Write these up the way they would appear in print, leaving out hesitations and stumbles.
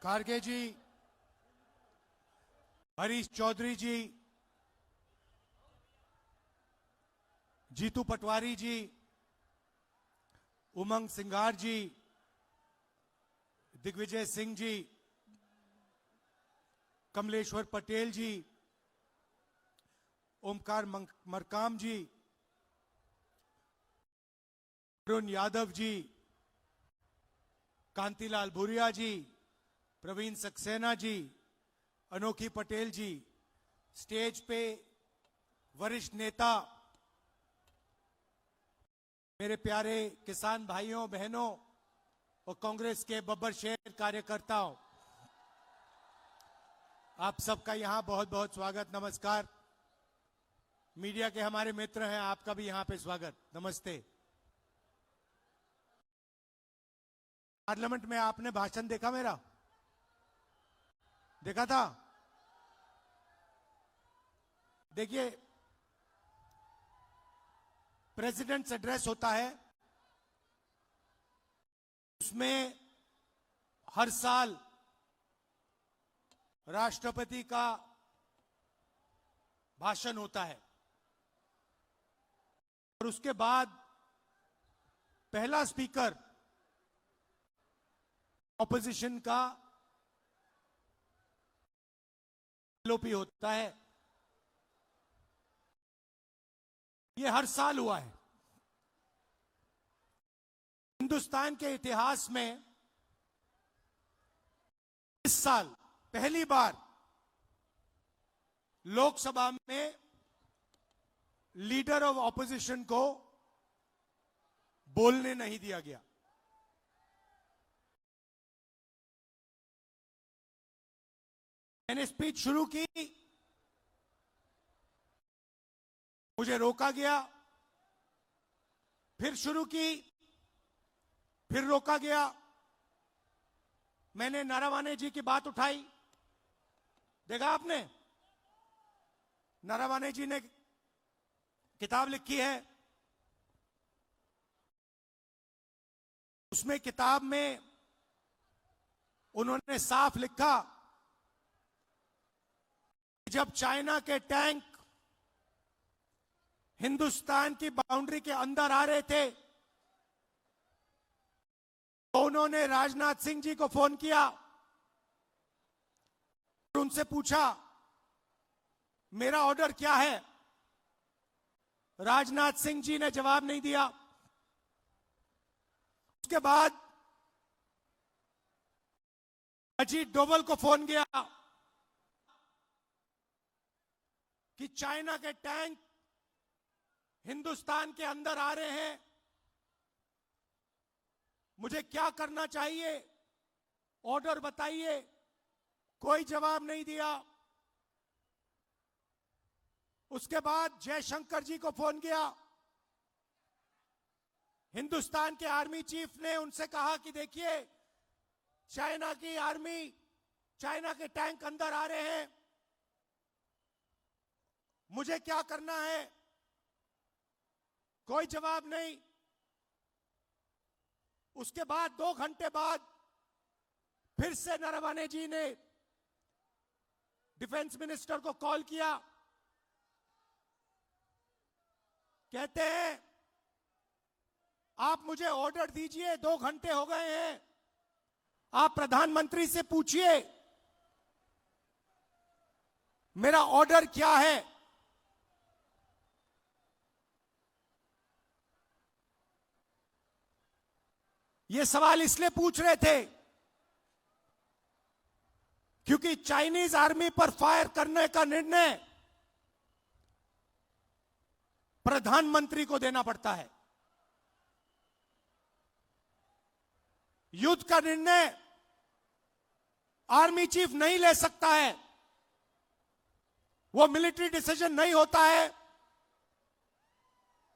खारगे जी, हरीश चौधरी जी, जीतू पटवारी जी, उमंग सिंघार जी, दिग्विजय सिंह जी, कमलेश्वर पटेल जी, ओमकार मरकाम जी, अरुण यादव जी, कांतिलाल भूरिया जी, प्रवीण सक्सेना जी, अनोखी पटेल जी, स्टेज पे वरिष्ठ नेता, मेरे प्यारे किसान भाइयों बहनों और कांग्रेस के बब्बर शेर कार्यकर्ताओं, आप सबका यहां बहुत बहुत स्वागत, नमस्कार। मीडिया के हमारे मित्र हैं, आपका भी यहां पे स्वागत, नमस्ते। पार्लियामेंट में आपने भाषण देखा मेरा? देखा था? देखिए, प्रेसिडेंट्स एड्रेस होता है, उसमें हर साल राष्ट्रपति का भाषण होता है और उसके बाद पहला स्पीकर ऑपोजिशन का एलओपी होता है। ये हर साल हुआ है। हिंदुस्तान के इतिहास में इस साल पहली बार लोकसभा में लीडर ऑफ ऑपोजिशन को बोलने नहीं दिया गया। मैंने स्पीच शुरू की, मुझे रोका गया, फिर शुरू की, फिर रोका गया। मैंने नारावाने जी की बात उठाई, देखा आपने? नारावाने जी ने किताब लिखी है, उसमें किताब में उन्होंने साफ लिखा, जब चाइना के टैंक हिंदुस्तान की बाउंड्री के अंदर आ रहे थे तो उन्होंने राजनाथ सिंह जी को फोन किया और उनसे पूछा मेरा ऑर्डर क्या है। राजनाथ सिंह जी ने जवाब नहीं दिया। उसके बाद अजीत डोभाल को फोन किया कि चाइना के टैंक हिंदुस्तान के अंदर आ रहे हैं, मुझे क्या करना चाहिए, ऑर्डर बताइए। कोई जवाब नहीं दिया। उसके बाद जयशंकर जी को फोन किया, हिंदुस्तान के आर्मी चीफ ने उनसे कहा कि देखिए चाइना की आर्मी, चाइना के टैंक अंदर आ रहे हैं, मुझे क्या करना है। कोई जवाब नहीं। उसके बाद 2 घंटे बाद फिर से नारावाने जी ने डिफेंस मिनिस्टर को कॉल किया, कहते हैं आप मुझे ऑर्डर दीजिए, 2 घंटे हो गए हैं, आप प्रधानमंत्री से पूछिए मेरा ऑर्डर क्या है। ये सवाल इसलिए पूछ रहे थे क्योंकि चाइनीज आर्मी पर फायर करने का निर्णय प्रधानमंत्री को देना पड़ता है। युद्ध का निर्णय आर्मी चीफ नहीं ले सकता है, वो मिलिट्री डिसीजन नहीं होता है,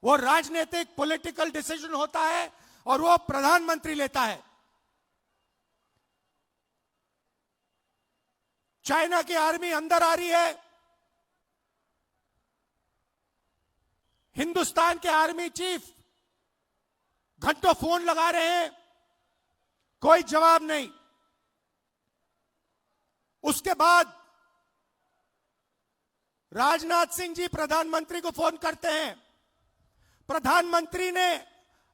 वो राजनीतिक पॉलिटिकल डिसीजन होता है और वो प्रधानमंत्री लेता है। चाइना की आर्मी अंदर आ रही है, हिंदुस्तान के आर्मी चीफ घंटों फोन लगा रहे हैं, कोई जवाब नहीं। उसके बाद राजनाथ सिंह जी प्रधानमंत्री को फोन करते हैं। प्रधानमंत्री ने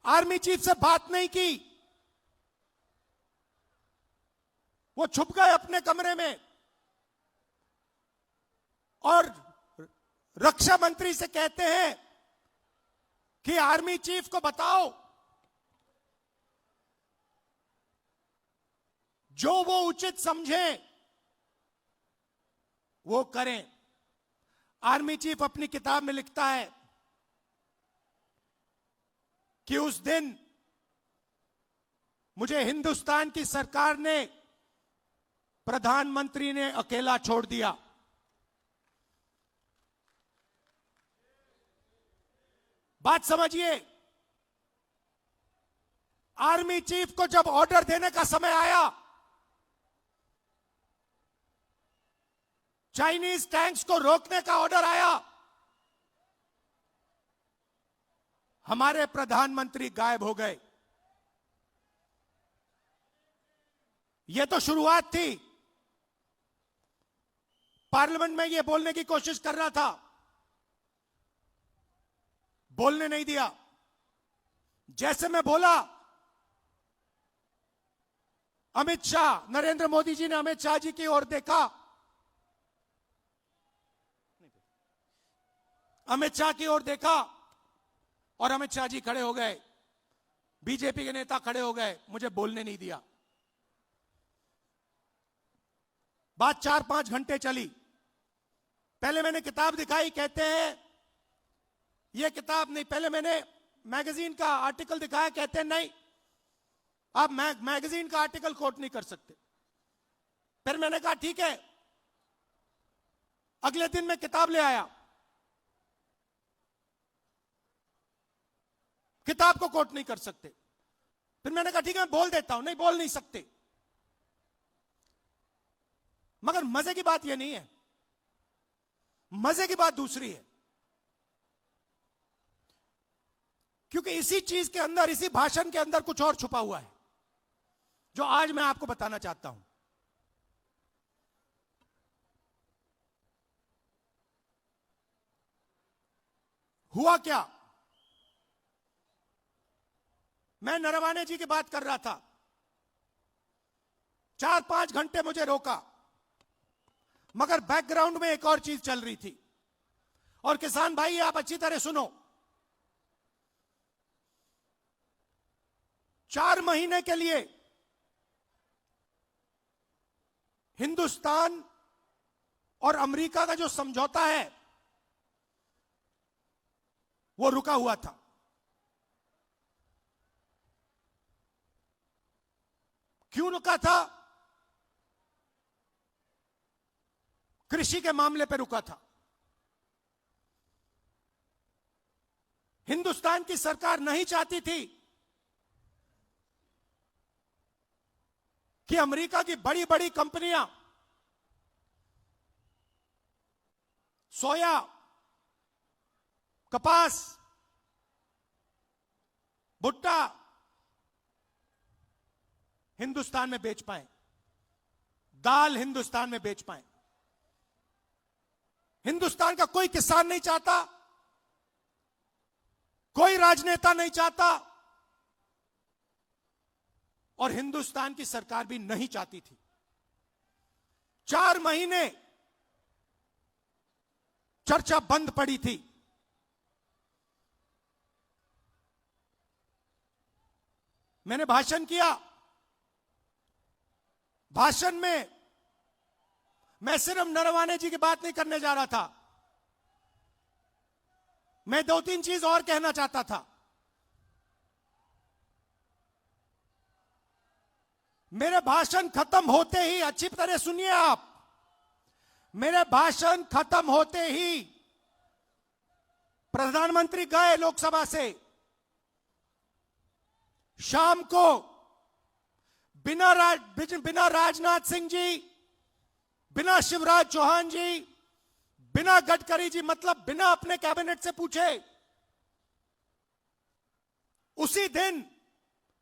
आर्मी चीफ से बात नहीं की, वो छुप गए अपने कमरे में और रक्षा मंत्री से कहते हैं कि आर्मी चीफ को बताओ जो वो उचित समझे वो करें। आर्मी चीफ अपनी किताब में लिखता है कि उस दिन मुझे हिंदुस्तान की सरकार ने, प्रधानमंत्री ने अकेला छोड़ दिया। बात समझिए, आर्मी चीफ को जब ऑर्डर देने का समय आया, चाइनीज टैंक्स को रोकने का ऑर्डर आया, हमारे प्रधानमंत्री गायब हो गए। यह तो शुरुआत थी। पार्लियामेंट में यह बोलने की कोशिश कर रहा था, बोलने नहीं दिया। जैसे मैं बोला, अमित शाह, नरेंद्र मोदी जी ने अमित शाह जी की ओर देखा, अमित शाह की ओर देखा और अमित शाह जी खड़े हो गए, बीजेपी के नेता खड़े हो गए, मुझे बोलने नहीं दिया। बात 4-5 घंटे चली। पहले मैंने किताब दिखाई, कहते हैं यह किताब नहीं। पहले मैंने मैगजीन का आर्टिकल दिखाया, कहते हैं नहीं आप मैगजीन का आर्टिकल कोट नहीं कर सकते। फिर मैंने कहा ठीक है। अगले दिन मैं किताब ले आया, किताब को कोट नहीं कर सकते। फिर मैंने कहा ठीक है मैं बोल देता हूं, नहीं बोल नहीं सकते। मगर मजे की बात यह नहीं है, मजे की बात दूसरी है। क्योंकि इसी चीज के अंदर, इसी भाषण के अंदर कुछ और छुपा हुआ है, जो आज मैं आपको बताना चाहता हूं। हुआ क्या, मैं नरवाने जी की बात कर रहा था। 4-5 घंटे मुझे रोका, मगर बैकग्राउंड में एक और चीज चल रही थी। और किसान भाई आप अच्छी तरह सुनो, 4 महीने के लिए हिंदुस्तान और अमेरिका का जो समझौता है वो रुका हुआ था। क्यों रुका था? कृषि के मामले पर रुका था। हिंदुस्तान की सरकार नहीं चाहती थी कि अमेरिका की बड़ी बड़ी कंपनियां सोया, कपास, भुट्टा हिंदुस्तान में बेच पाए, दाल हिंदुस्तान में बेच पाए। हिंदुस्तान का कोई किसान नहीं चाहता, कोई राजनेता नहीं चाहता और हिंदुस्तान की सरकार भी नहीं चाहती थी। 4 महीने चर्चा बंद पड़ी थी। मैंने भाषण किया। भाषण में मैं सिर्फ नरवाने जी की बात नहीं करने जा रहा था, मैं 2-3 चीज और कहना चाहता था। मेरे भाषण खत्म होते ही, अच्छी तरह सुनिए आप, मेरे भाषण खत्म होते ही प्रधानमंत्री गए लोकसभा से। शाम को बिना राजनाथ सिंह जी, बिना शिवराज चौहान जी, बिना गडकरी जी, मतलब बिना अपने कैबिनेट से पूछे, उसी दिन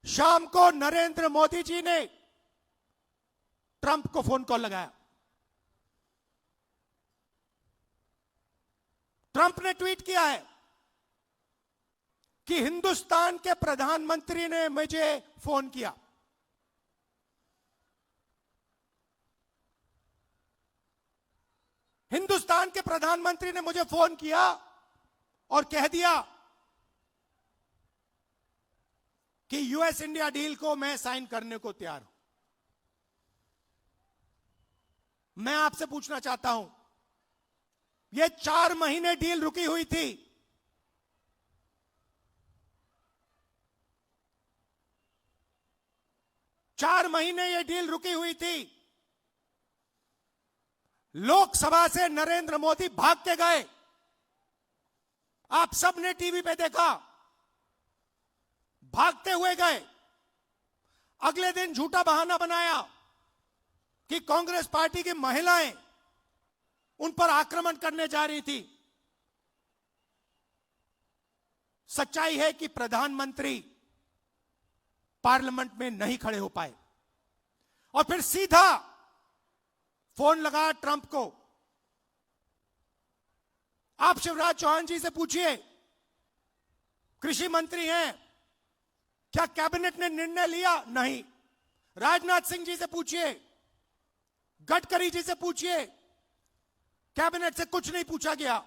शाम को नरेंद्र मोदी जी ने ट्रंप को फोन कॉल लगाया। ट्रंप ने ट्वीट किया है कि हिंदुस्तान के प्रधानमंत्री ने मुझे फोन किया। हिंदुस्तान के प्रधानमंत्री ने मुझे फोन किया और कह दिया कि यूएस इंडिया डील को मैं साइन करने को तैयार हूं। मैं आपसे पूछना चाहता हूं, यह 4 महीने डील रुकी हुई थी। चार महीने यह डील रुकी हुई थी। लोकसभा से नरेंद्र मोदी भाग के गए। आप सबने टीवी पे देखा, भागते हुए गए। अगले दिन झूठा बहाना बनाया कि कांग्रेस पार्टी की महिलाएं उन पर आक्रमण करने जा रही थी। सच्चाई है कि प्रधानमंत्री पार्लियामेंट में नहीं खड़े हो पाए और फिर सीधा फोन लगा ट्रंप को। आप शिवराज चौहान जी से पूछिए, कृषि मंत्री हैं, क्या कैबिनेट ने निर्णय लिया? नहीं। राजनाथ सिंह जी से पूछिए, गडकरी जी से पूछिए, कैबिनेट से कुछ नहीं पूछा गया।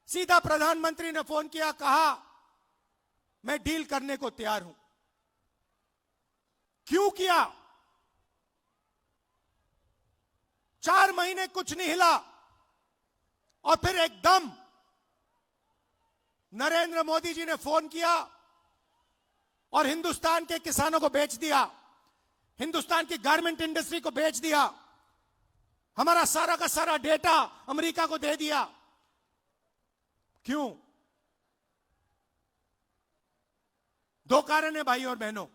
सीधा प्रधानमंत्री ने फोन किया, कहा मैं डील करने को तैयार हूं। क्यों किया? 4 महीने कुछ नहीं हिला और फिर एकदम नरेंद्र मोदी जी ने फोन किया और हिंदुस्तान के किसानों को बेच दिया, हिंदुस्तान की गारमेंट इंडस्ट्री को बेच दिया, हमारा सारा का सारा डेटा अमेरिका को दे दिया। क्यों? 2 कारण है भाई और बहनों।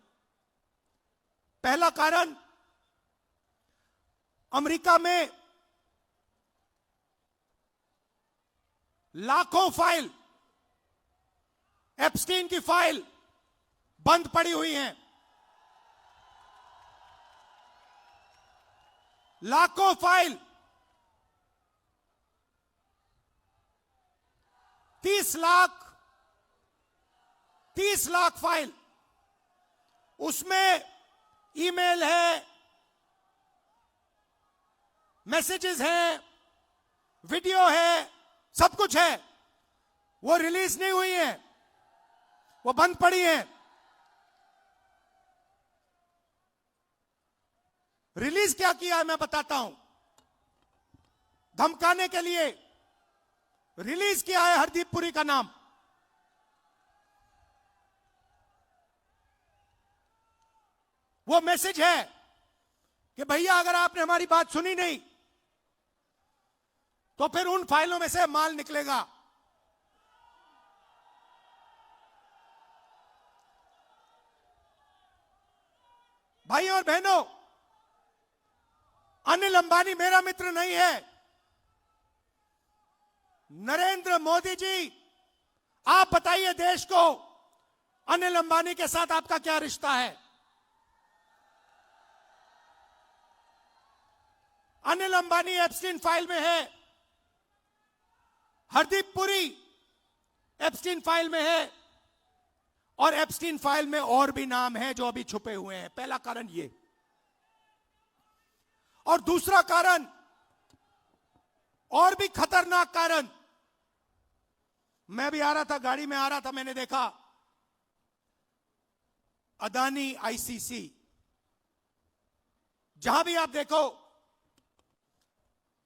पहला कारण, अमेरिका में लाखों फाइल, एप्स्टीन की फाइल बंद पड़ी हुई हैं। लाखों फाइल, 30 लाख फाइल, उसमें ईमेल है, मैसेजेस हैं, वीडियो है, सब कुछ है। वो रिलीज नहीं हुई है, वो बंद पड़ी है। रिलीज क्या किया है मैं बताता हूं। धमकाने के लिए रिलीज किया है हरदीप पुरी का नाम। वो मैसेज है कि भैया अगर आपने हमारी बात सुनी नहीं तो फिर उन फाइलों में से माल निकलेगा। भाई और बहनों, अनिल अंबानी मेरा मित्र नहीं है। नरेंद्र मोदी जी, आप बताइए देश को, अनिल अंबानी के साथ आपका क्या रिश्ता है? अनिल अंबानी एप्स्टीन फाइल में है, हरदीप पुरी एप्स्टीन फाइल में है और एप्स्टीन फाइल में और भी नाम है जो अभी छुपे हुए हैं। पहला कारण ये। और दूसरा कारण, और भी खतरनाक कारण, मैं भी आ रहा था, गाड़ी में आ रहा था, मैंने देखा अदानी आईसीसी, जहां भी आप देखो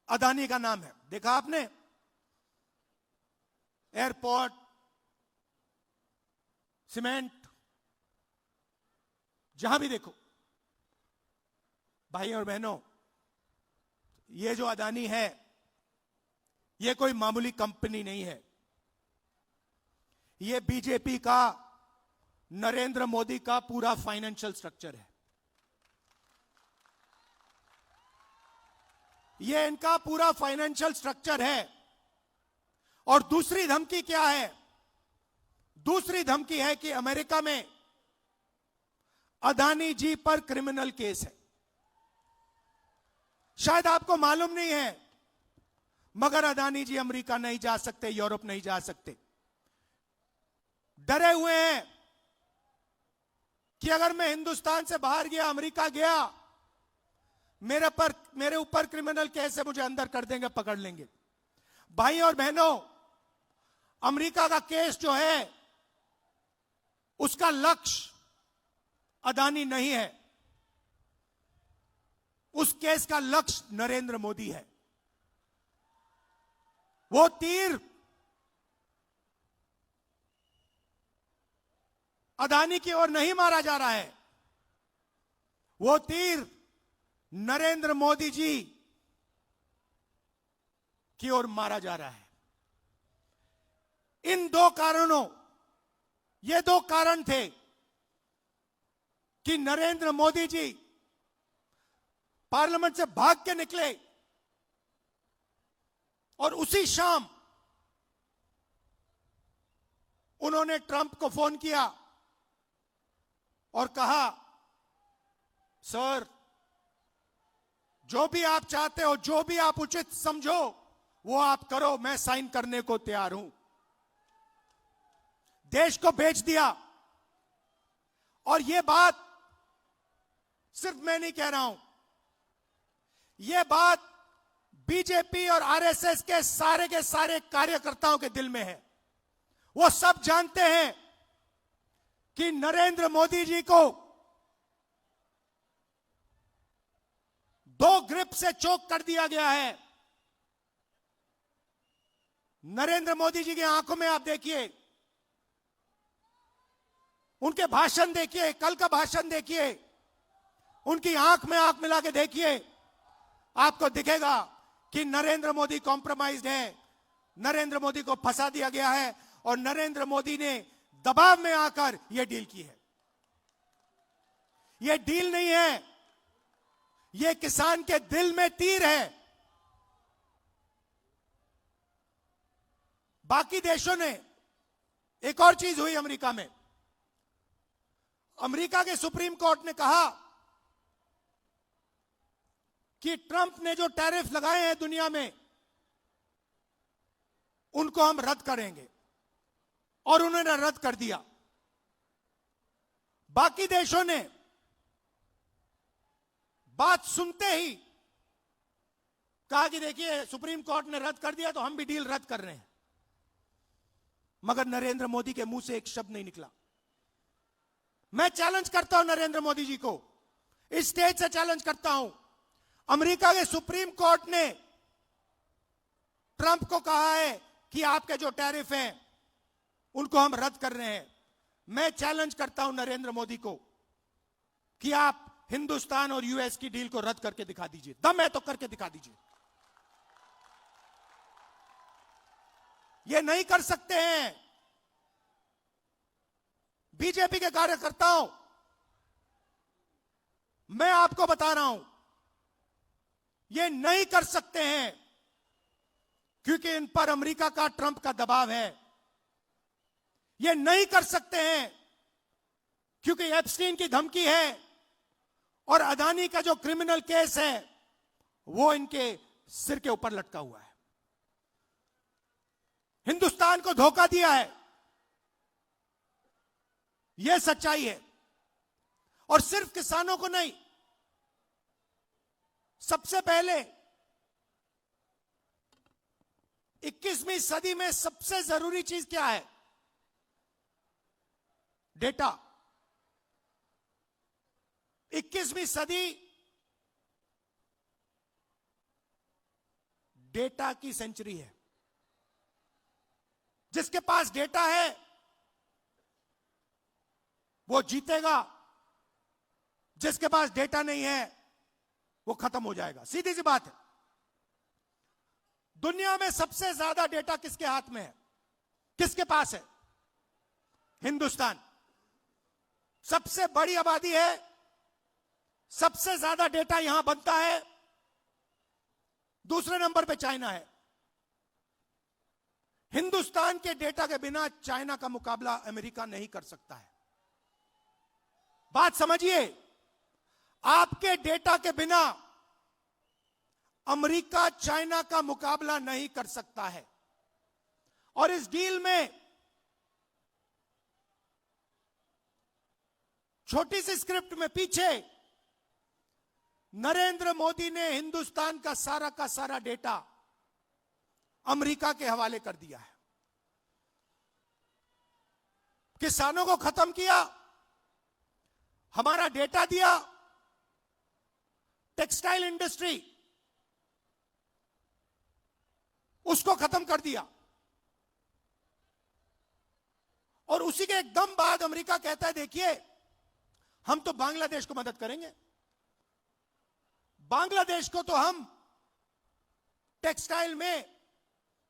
अदानी का नाम है। देखा आपने? एयरपोर्ट, सीमेंट, जहां भी देखो। भाई और बहनों, ये जो अदानी है, ये कोई मामूली कंपनी नहीं है। ये बीजेपी का, नरेंद्र मोदी का पूरा फाइनेंशियल स्ट्रक्चर है। ये इनका पूरा फाइनेंशियल स्ट्रक्चर है। और दूसरी धमकी क्या है? दूसरी धमकी है कि अमेरिका में अदानी जी पर क्रिमिनल केस है। शायद आपको मालूम नहीं है, मगर अदानी जी अमेरिका नहीं जा सकते, यूरोप नहीं जा सकते। डरे हुए हैं कि अगर मैं हिंदुस्तान से बाहर गया, अमेरिका गया, मेरे ऊपर क्रिमिनल केस है, मुझे अंदर कर देंगे, पकड़ लेंगे। भाई और बहनों, अमेरिका का केस जो है उसका लक्ष्य अदानी नहीं है, उस केस का लक्ष्य नरेंद्र मोदी है। वो तीर अदानी की ओर नहीं मारा जा रहा है, वो तीर नरेंद्र मोदी जी की ओर मारा जा रहा है। इन दो कारणों, ये दो कारण थे कि नरेंद्र मोदी जी पार्लियामेंट से भाग के निकले और उसी शाम उन्होंने ट्रंप को फोन किया और कहा, सर जो भी आप चाहते हो, जो भी आप उचित समझो वो आप करो, मैं साइन करने को तैयार हूं। देश को बेच दिया। और यह बात सिर्फ मैं नहीं कह रहा हूं, यह बात बीजेपी और आरएसएस के सारे कार्यकर्ताओं के दिल में है। वो सब जानते हैं कि नरेंद्र मोदी जी को दो ग्रिप से चोक कर दिया गया है। नरेंद्र मोदी जी की आंखों में आप देखिए, उनके भाषण देखिए, कल का भाषण देखिए, उनकी आंख में आंख मिला के देखिए, आपको दिखेगा कि नरेंद्र मोदी कॉम्प्रोमाइज्ड है, नरेंद्र मोदी को फंसा दिया गया है और नरेंद्र मोदी ने दबाव में आकर यह डील की है। यह डील नहीं है, यह किसान के दिल में तीर है। बाकी देशों ने, एक और चीज हुई अमेरिका में, अमेरिका के सुप्रीम कोर्ट ने कहा कि ट्रंप ने जो टैरिफ लगाए हैं दुनिया में, उनको हम रद्द करेंगे, और उन्होंने रद्द कर दिया। बाकी देशों ने बात सुनते ही कहा कि देखिए सुप्रीम कोर्ट ने रद्द कर दिया तो हम भी डील रद्द कर रहे हैं। मगर नरेंद्र मोदी के मुंह से एक शब्द नहीं निकला। मैं चैलेंज करता हूं नरेंद्र मोदी जी को, इस स्टेज से चैलेंज करता हूं। अमेरिका के सुप्रीम कोर्ट ने ट्रंप को कहा है कि आपके जो टैरिफ हैं उनको हम रद्द कर रहे हैं। मैं चैलेंज करता हूं नरेंद्र मोदी को कि आप हिंदुस्तान और यूएस की डील को रद्द करके दिखा दीजिए। दम है तो करके दिखा दीजिए। ये नहीं कर सकते हैं। बीजेपी के कार्यकर्ताओं, मैं आपको बता रहा हूं, ये नहीं कर सकते हैं क्योंकि इन पर अमेरिका का, ट्रंप का दबाव है। ये नहीं कर सकते हैं क्योंकि एप्स्टीन की धमकी है और अदानी का जो क्रिमिनल केस है वो इनके सिर के ऊपर लटका हुआ है। हिंदुस्तान को धोखा दिया है, यह सच्चाई है। और सिर्फ किसानों को नहीं, सबसे पहले 21वीं सदी में सबसे जरूरी चीज क्या है? डेटा। 21वीं सदी डेटा की सेंचुरी है। जिसके पास डेटा है वो जीतेगा, जिसके पास डेटा नहीं है वो खत्म हो जाएगा। सीधी सी बात है। दुनिया में सबसे ज्यादा डेटा किसके हाथ में है? किसके पास है? हिंदुस्तान। सबसे बड़ी आबादी है, सबसे ज्यादा डेटा यहां बनता है। दूसरे नंबर पे चाइना है। हिंदुस्तान के डेटा के बिना चाइना का मुकाबला अमेरिका नहीं कर सकता है। बात समझिए, आपके डेटा के बिना अमेरिका चाइना का मुकाबला नहीं कर सकता है। और इस डील में छोटी सी स्क्रिप्ट में पीछे नरेंद्र मोदी ने हिंदुस्तान का सारा डेटा अमेरिका के हवाले कर दिया है। किसानों को खत्म किया, हमारा डेटा दिया, टेक्सटाइल इंडस्ट्री उसको खत्म कर दिया। और उसी के एकदम बाद अमेरिका कहता है देखिए हम तो बांग्लादेश को मदद करेंगे, बांग्लादेश को तो हम टेक्सटाइल में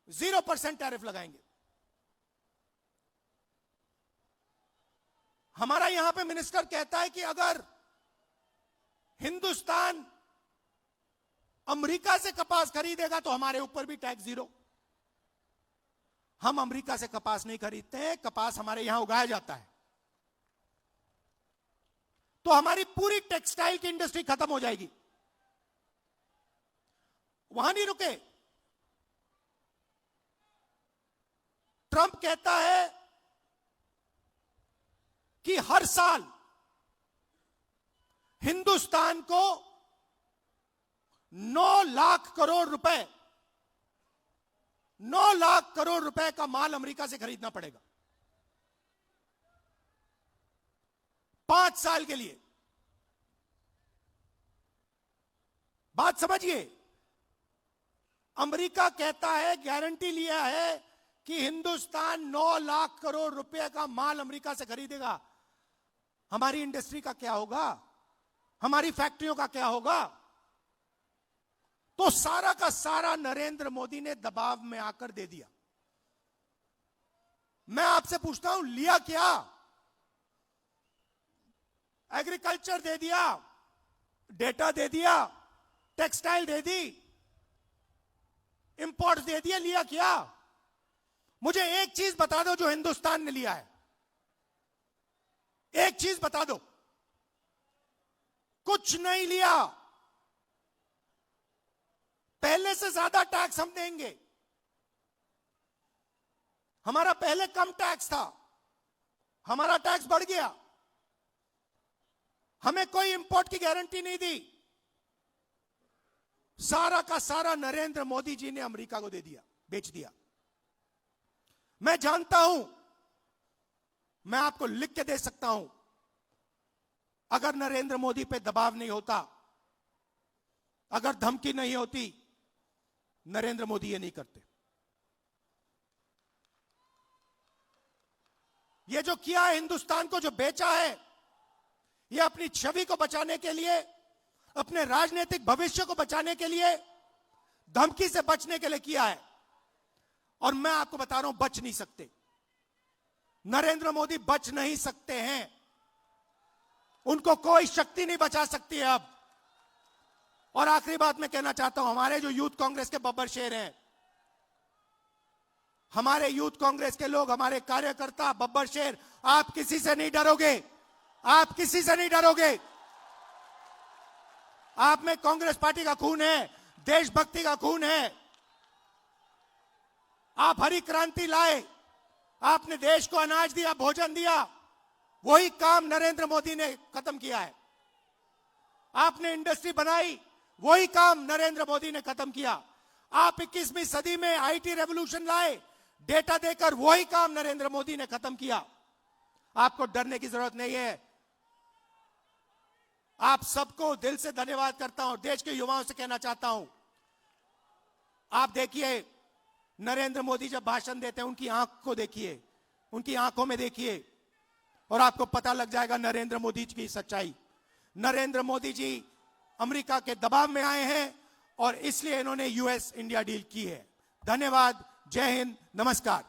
0% टैरिफ लगाएंगे। हमारा यहां पे मिनिस्टर कहता है कि अगर हिंदुस्तान अमेरिका से कपास खरीदेगा तो हमारे ऊपर भी टैक्स 0। हम अमेरिका से कपास नहीं खरीदते हैं, कपास हमारे यहां उगाया जाता है। तो हमारी पूरी टेक्सटाइल की इंडस्ट्री खत्म हो जाएगी। वहां नहीं रुके, ट्रंप कहता है कि हर साल हिंदुस्तान को 9 लाख करोड़ रुपए 9 लाख करोड़ रुपए का माल अमेरिका से खरीदना पड़ेगा 5 साल के लिए। बात समझिए, अमेरिका कहता है, गारंटी लिया है कि हिंदुस्तान 9 लाख करोड़ रुपए का माल अमेरिका से खरीदेगा। हमारी इंडस्ट्री का क्या होगा, हमारी फैक्ट्रियों का क्या होगा? तो सारा का सारा नरेंद्र मोदी ने दबाव में आकर दे दिया। मैं आपसे पूछता हूं, लिया क्या? एग्रीकल्चर दे दिया, डेटा दे दिया, टेक्सटाइल दे दी, इंपोर्ट दे दिया, लिया क्या? मुझे एक चीज बता दो जो हिंदुस्तान ने लिया है, एक चीज बता दो। कुछ नहीं लिया। पहले से ज्यादा टैक्स हम देंगे। हमारा पहले कम टैक्स था, हमारा टैक्स बढ़ गया। हमें कोई इंपोर्ट की गारंटी नहीं दी। सारा का सारा नरेंद्र मोदी जी ने अमेरिका को दे दिया, बेच दिया। मैं जानता हूं, मैं आपको लिख के दे सकता हूं, अगर नरेंद्र मोदी पे दबाव नहीं होता, अगर धमकी नहीं होती, नरेंद्र मोदी ये नहीं करते। ये जो किया है, हिंदुस्तान को जो बेचा है, ये अपनी छवि को बचाने के लिए, अपने राजनीतिक भविष्य को बचाने के लिए, धमकी से बचने के लिए किया है। और मैं आपको बता रहा हूं, बच नहीं सकते। नरेंद्र मोदी बच नहीं सकते हैं। उनको कोई शक्ति नहीं बचा सकती है अब। और आखिरी बात मैं कहना चाहता हूं, हमारे जो यूथ कांग्रेस के बब्बर शेर हैं, हमारे यूथ कांग्रेस के लोग, हमारे कार्यकर्ता बब्बर शेर, आप किसी से नहीं डरोगे, आप किसी से नहीं डरोगे। आप में कांग्रेस पार्टी का खून है, देशभक्ति का खून है। आप हरी क्रांति लाए, आपने देश को अनाज दिया, भोजन दिया, वही काम नरेंद्र मोदी ने खत्म किया है। आपने इंडस्ट्री बनाई, वही काम नरेंद्र मोदी ने खत्म किया। आप 21वीं सदी में आईटी रेवोल्यूशन लाए, डेटा देकर, वही काम नरेंद्र मोदी ने खत्म किया। आपको डरने की जरूरत नहीं है। आप सबको दिल से धन्यवाद करता हूं। देश के युवाओं से कहना चाहता हूं, आप देखिए, नरेंद्र मोदी जब भाषण देते हैं, उनकी आंख को देखिए, उनकी आंखों में देखिए, और आपको पता लग जाएगा नरेंद्र मोदी जी की सच्चाई। नरेंद्र मोदी जी अमेरिका के दबाव में आए हैं और इसलिए इन्होंने यूएस इंडिया डील की है। धन्यवाद, जय हिंद, नमस्कार।